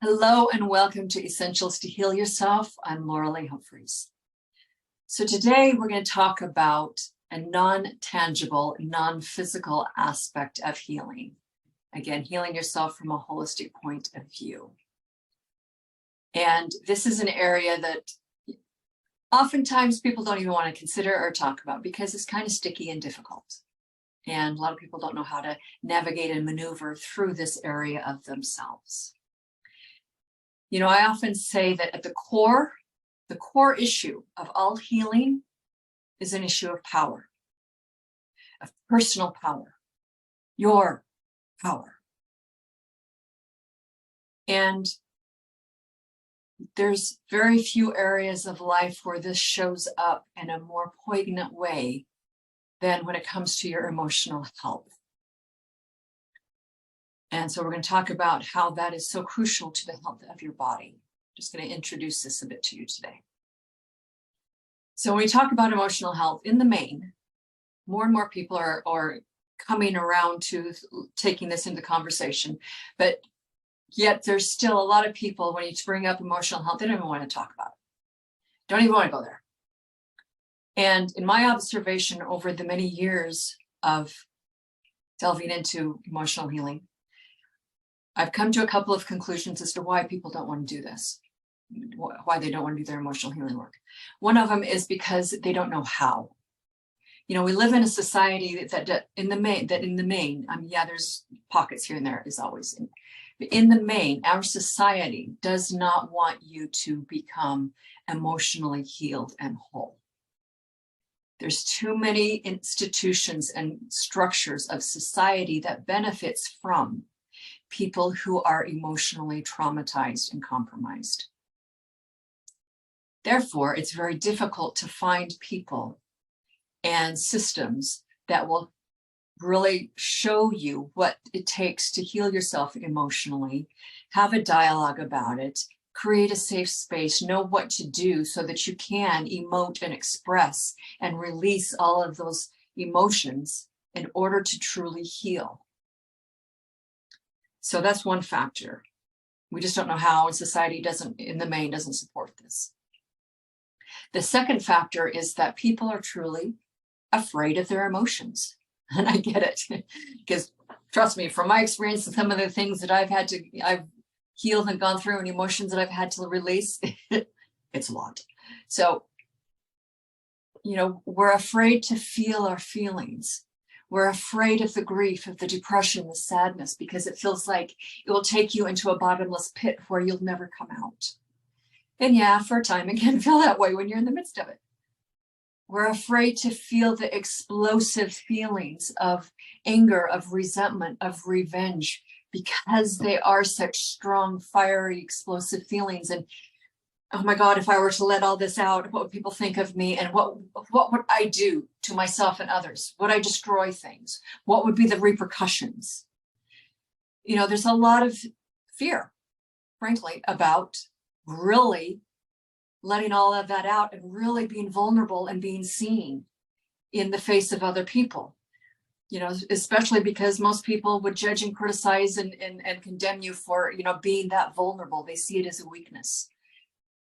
Hello and welcome to Essentials to Heal Yourself. I'm Laura Humphreys. So today we're going to talk about a non-tangible, non-physical aspect of healing. Again, healing yourself from a holistic point of view. And this is an area that oftentimes people don't even want to consider or talk about because it's kind of sticky and difficult. And a lot of people don't know how to navigate and maneuver through this area of themselves. You know, I often say that at the core issue of all healing is an issue of power, of personal power, your power. And there's very few areas of life where this shows up in a more poignant way than when it comes to your emotional health. And so we're going to talk about how that is so crucial to the health of your body. I'm just going to introduce this a bit to you today. So when we talk about emotional health, in the main, more and more people are coming around to taking this into conversation. But yet there's still a lot of people, when you bring up emotional health, they don't even want to talk about it. Don't even want to go there. And in my observation over the many years of delving into emotional healing, I've come to a couple of conclusions as to why people don't want to do this, why they don't want to do their emotional healing work. One of them is because they don't know how. You know, we live in a society that in the main, I mean, yeah, there's pockets here and there as always. But in the main, our society does not want you to become emotionally healed and whole. There's too many institutions and structures of society that benefits from people who are emotionally traumatized and compromised. Therefore, it's very difficult to find people and systems that will really show you what it takes to heal yourself emotionally, have a dialogue about it, create a safe space, know what to do so that you can emote and express and release all of those emotions in order to truly heal. So that's one factor. We just don't know how, and society in the main doesn't support this. The second factor is that people are truly afraid of their emotions. And I get it, because trust me, from my experience and some of the things that I've healed and gone through and emotions that I've had to release, it's a lot. So, you know, we're afraid to feel our feelings. We're afraid of the grief, of the depression, the sadness, because it feels like it will take you into a bottomless pit where you'll never come out. And yeah, for a time, it can feel that way when you're in the midst of it. We're afraid to feel the explosive feelings of anger, of resentment, of revenge, because they are such strong, fiery, explosive feelings. And oh my God, if I were to let all this out, what would people think of me? And what would I do to myself and others? Would I destroy things? What would be the repercussions? You know, there's a lot of fear, frankly, about really letting all of that out and really being vulnerable and being seen in the face of other people. You know, especially because most people would judge and criticize and condemn you for, you know, being that vulnerable. They see it as a weakness,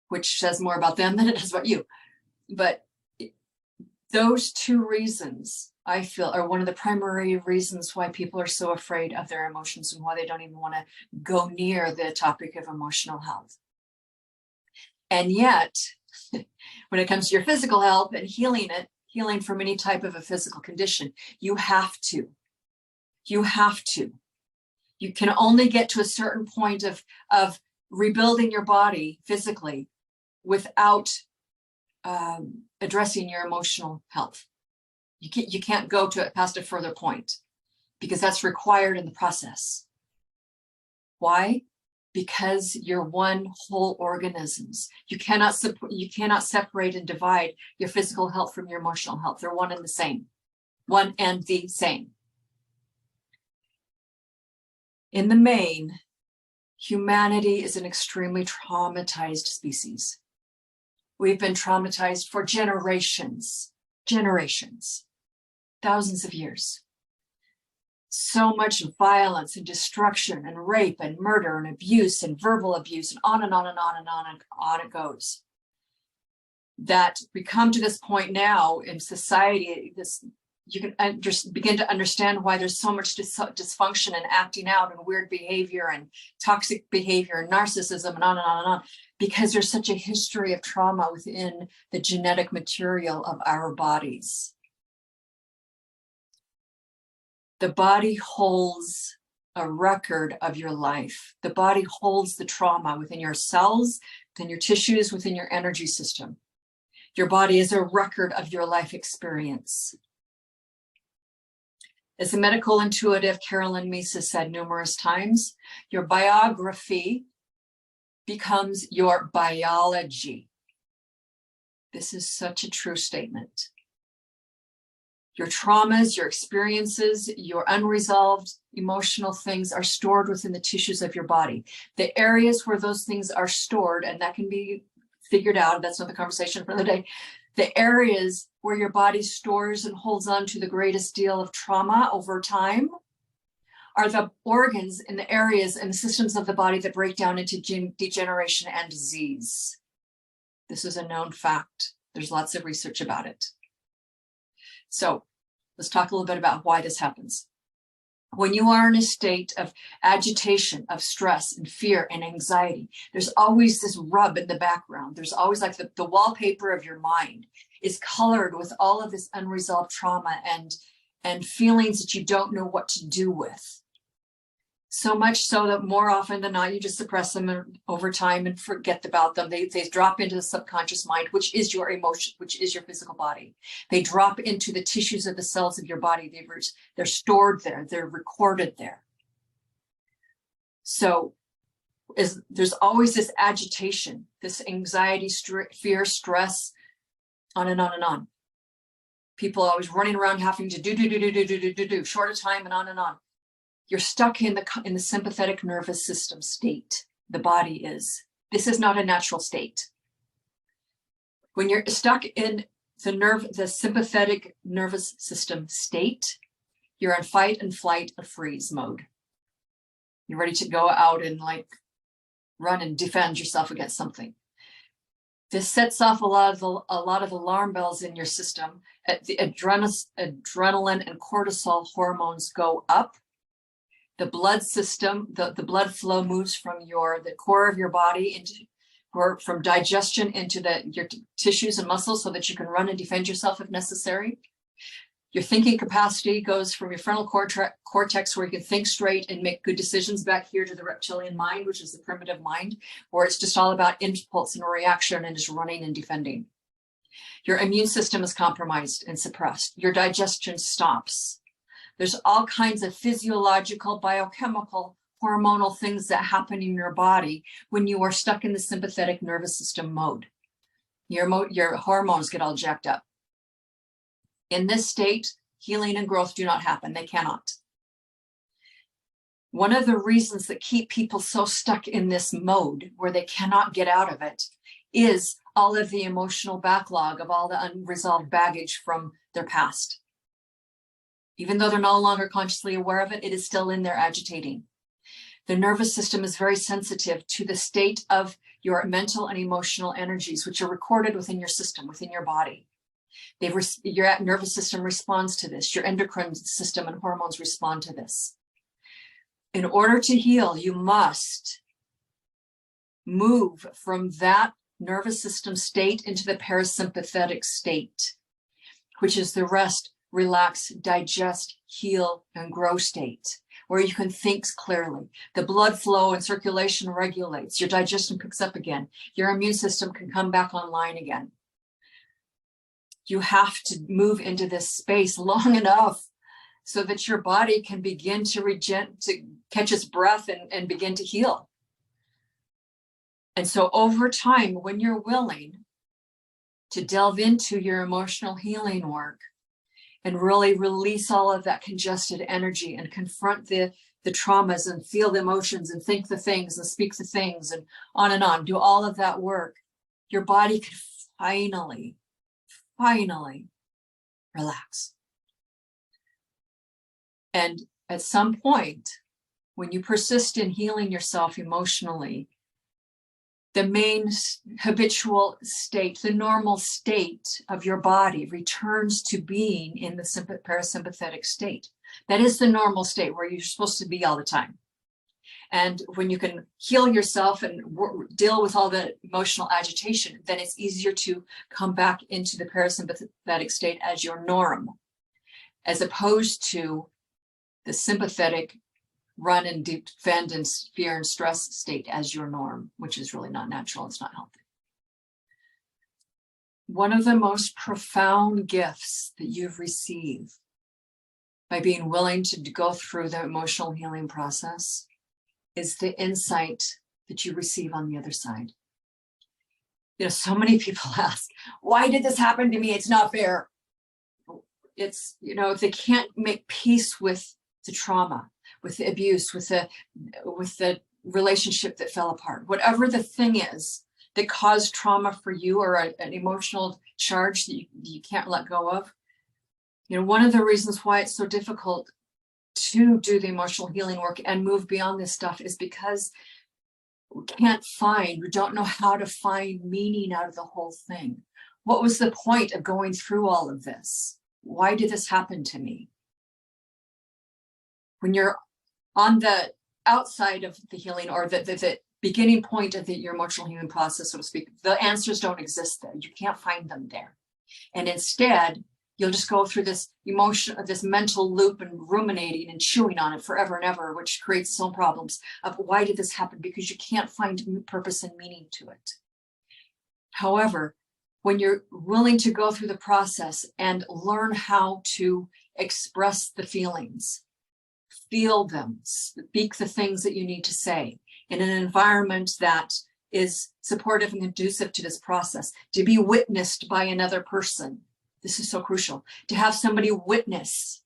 which says more about them than it does about you. But those two reasons, I feel, are one of the primary reasons why people are so afraid of their emotions and why they don't even want to go near the topic of emotional health. And yet, when it comes to your physical health and healing from any type of a physical condition, you have to. You have to. You can only get to a certain point of rebuilding your body physically without addressing your emotional health. You can't go past a further point because that's required in the process. Why? Because you're one whole organisms. You cannot separate and divide your physical health from your emotional health. They're one and the same. One and the same. In the main, humanity is an extremely traumatized species. We've been traumatized for generations, thousands of years. so much violence and destruction and rape and murder and abuse and verbal abuse and on and on and on and on and on it goes. That we come to this point now in society, you can just begin to understand why there's so much dysfunction and acting out and weird behavior and toxic behavior and narcissism and on and on and on, because there's such a history of trauma within the genetic material of our bodies. The body holds a record of your life. The body holds the trauma within your cells, within your tissues, within your energy system. Your body is a record of your life experience. As the medical intuitive Carolyn Myss has said numerous times, your biography becomes your biology. This is such a true statement. Your traumas, your experiences, your unresolved emotional things are stored within the tissues of your body. The areas where those things are stored, and that can be figured out, that's not the conversation for the day, the areas where your body stores and holds on to the greatest deal of trauma over time are the organs and the areas and the systems of the body that break down into degeneration and disease. This is a known fact. There's lots of research about it. So let's talk a little bit about why this happens. When you are in a state of agitation, of stress and fear and anxiety, there's always this rub in the background. There's always like the wallpaper of your mind is colored with all of this unresolved trauma and feelings that you don't know what to do with. So much so that more often than not, you just suppress them over time and forget about them. They drop into the subconscious mind, which is your emotion, which is your physical body. They drop into the tissues of the cells of your body. They're stored there. They're recorded there. So there's always this agitation, this anxiety, fear, stress, on and on and on. People always running around having to do, short of time and on and on. You're stuck in the sympathetic nervous system state. The body is. This is not a natural state. When you're stuck in the sympathetic nervous system state, you're in fight and flight or freeze mode. You're ready to go out and like run and defend yourself against something. This sets off a lot of alarm bells in your system. The adrenaline and cortisol hormones go up. The blood system, the blood flow moves from the core of your body from digestion into your tissues and muscles so that you can run and defend yourself if necessary. Your thinking capacity goes from your frontal cortex, where you can think straight and make good decisions, back here to the reptilian mind, which is the primitive mind, where it's just all about impulse and reaction and just running and defending. Your immune system is compromised and suppressed. Your digestion stops. There's all kinds of physiological, biochemical, hormonal things that happen in your body when you are stuck in the sympathetic nervous system mode. Your hormones get all jacked up. In this state, healing and growth do not happen. They cannot. One of the reasons that keep people so stuck in this mode where they cannot get out of it is all of the emotional backlog of all the unresolved baggage from their past. Even though they're no longer consciously aware of it, it is still in there agitating. The nervous system is very sensitive to the state of your mental and emotional energies, which are recorded within your system, within your body. Your nervous system responds to this. Your endocrine system and hormones respond to this. In order to heal, you must move from that nervous system state into the parasympathetic state, which is the rest, relax, digest, heal, and grow state, where you can think clearly. The blood flow and circulation regulates. Your digestion picks up again. Your immune system can come back online again. You have to move into this space long enough so that your body can begin to catch its breath and begin to heal. And so over time, when you're willing to delve into your emotional healing work and really release all of that congested energy and confront the traumas and feel the emotions and think the things and speak the things and on, do all of that work, your body can finally relax. And at some point, when you persist in healing yourself emotionally, the main habitual state, the normal state of your body returns to being in the parasympathetic state. That is the normal state where you're supposed to be all the time. And when you can heal yourself and deal with all the emotional agitation, then it's easier to come back into the parasympathetic state as your norm, as opposed to the sympathetic run and defend and fear and stress state as your norm, which is really not natural. It's not healthy. One of the most profound gifts that you've received by being willing to go through the emotional healing process is the insight that you receive on the other side. You know, so many people ask, why did this happen to me? It's not fair. It's, you know, they can't make peace with the trauma, with the abuse, with the relationship that fell apart. Whatever the thing is that caused trauma for you, or an emotional charge that you can't let go of. You know, one of the reasons why it's so difficult to do the emotional healing work and move beyond this stuff is because we don't know how to find meaning out of the whole thing. What was the point of going through all of this? Why did this happen to me? When you're on the outside of the healing, or the beginning point of your emotional healing process, so to speak, the answers don't exist there. You can't find them there. And instead, you'll just go through this this mental loop and ruminating and chewing on it forever and ever, which creates some problems of why did this happen? Because you can't find purpose and meaning to it. However, when you're willing to go through the process and learn how to express the feelings, feel them, speak the things that you need to say in an environment that is supportive and conducive to this process, to be witnessed by another person. This is so crucial, to have somebody witness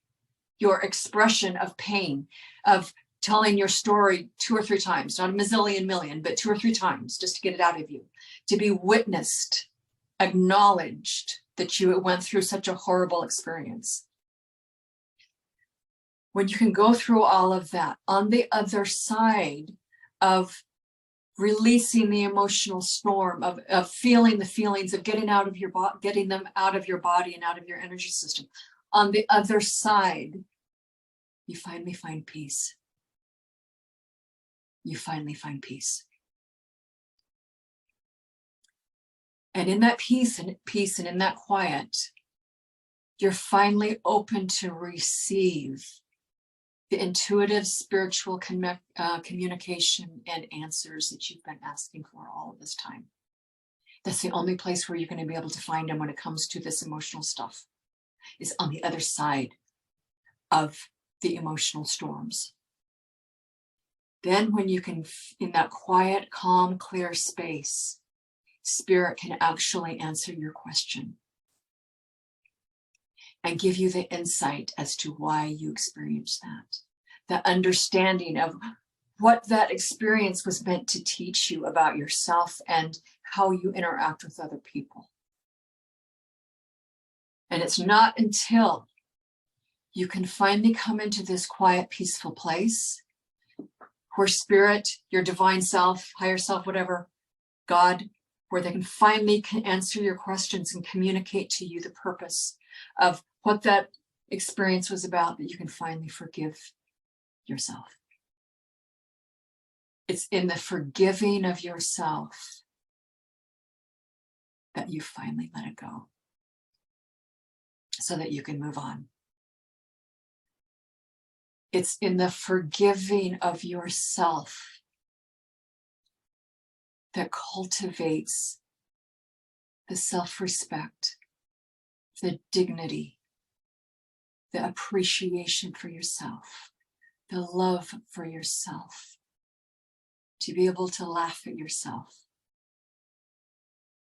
your expression of pain, of telling your story 2 or 3 times, not a million, but 2 or 3 times, just to get it out of you, to be witnessed, acknowledged that you went through such a horrible experience. When you can go through all of that, on the other side of releasing the emotional storm, of feeling the feelings, of getting them out of your body and out of your energy system, on the other side, you finally find peace. You finally find peace. And in that peace and in that quiet, you're finally open to receive the intuitive spiritual communication and answers that you've been asking for all of this time. That's the only place where you're going to be able to find them when it comes to this emotional stuff, is on the other side of the emotional storms. Then when you can, in that quiet, calm, clear space, Spirit can actually answer your question and give you the insight as to why you experienced that. The understanding of what that experience was meant to teach you about yourself and how you interact with other people. And it's not until you can finally come into this quiet, peaceful place where Spirit, your divine self, higher self, whatever, God, where they can finally answer your questions and communicate to you the purpose of what that experience was about, that you can finally forgive yourself. It's in the forgiving of yourself that you finally let it go, so that you can move on. It's in the forgiving of yourself that cultivates the self-respect, the dignity, the appreciation for yourself, the love for yourself, to be able to laugh at yourself.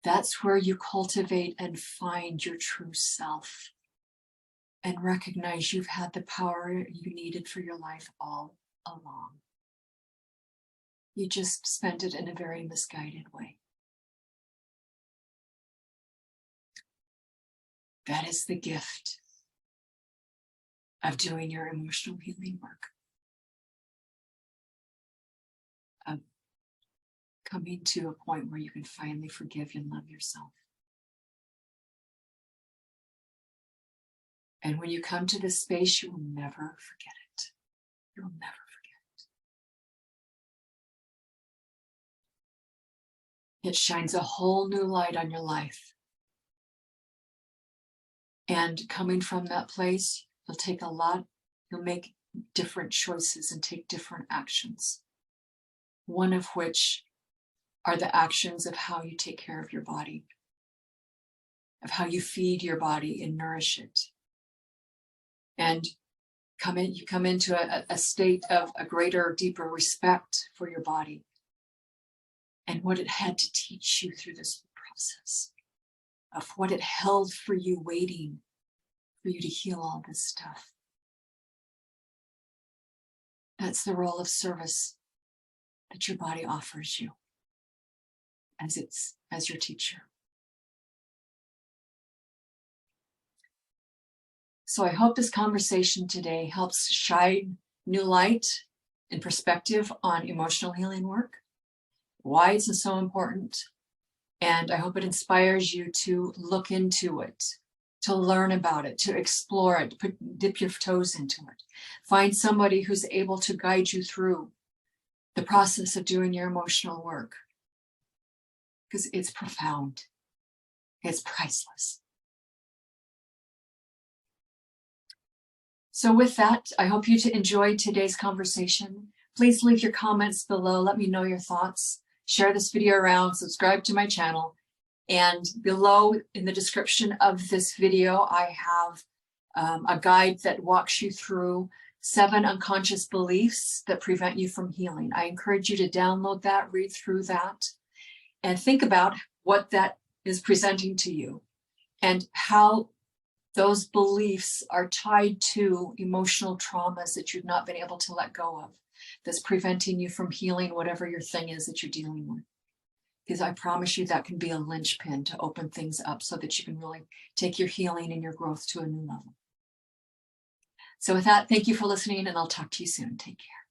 That's where you cultivate and find your true self and recognize you've had the power you needed for your life all along. You just spent it in a very misguided way. That is the gift of doing your emotional healing work. coming to a point where you can finally forgive and love yourself. And when you come to this space, you will never forget it. You'll never forget it. It shines a whole new light on your life. And coming from that place, you'll make different choices and take different actions. One of which are the actions of how you take care of your body, of how you feed your body and nourish it. And you come into a state of a greater, deeper respect for your body and what it had to teach you through this process, of what it held for you, waiting for you to heal all this stuff. That's the role of service that your body offers you as your teacher. So I hope this conversation today helps shine new light and perspective on emotional healing work, why it's so important. And I hope it inspires you to look into it, to learn about it, to explore it, dip your toes into it. Find somebody who's able to guide you through the process of doing your emotional work, because it's profound. It's priceless. So with that, I hope you enjoyed today's conversation. Please leave your comments below. Let me know your thoughts. Share this video around, subscribe to my channel. And below in the description of this video, I have a guide that walks you through 7 unconscious beliefs that prevent you from healing. I encourage you to download that, read through that, and think about what that is presenting to you and how those beliefs are tied to emotional traumas that you've not been able to let go of, that's preventing you from healing whatever your thing is that you're dealing with. Because I promise you that can be a linchpin to open things up so that you can really take your healing and your growth to a new level. So with that, thank you for listening, and I'll talk to you soon. Take care.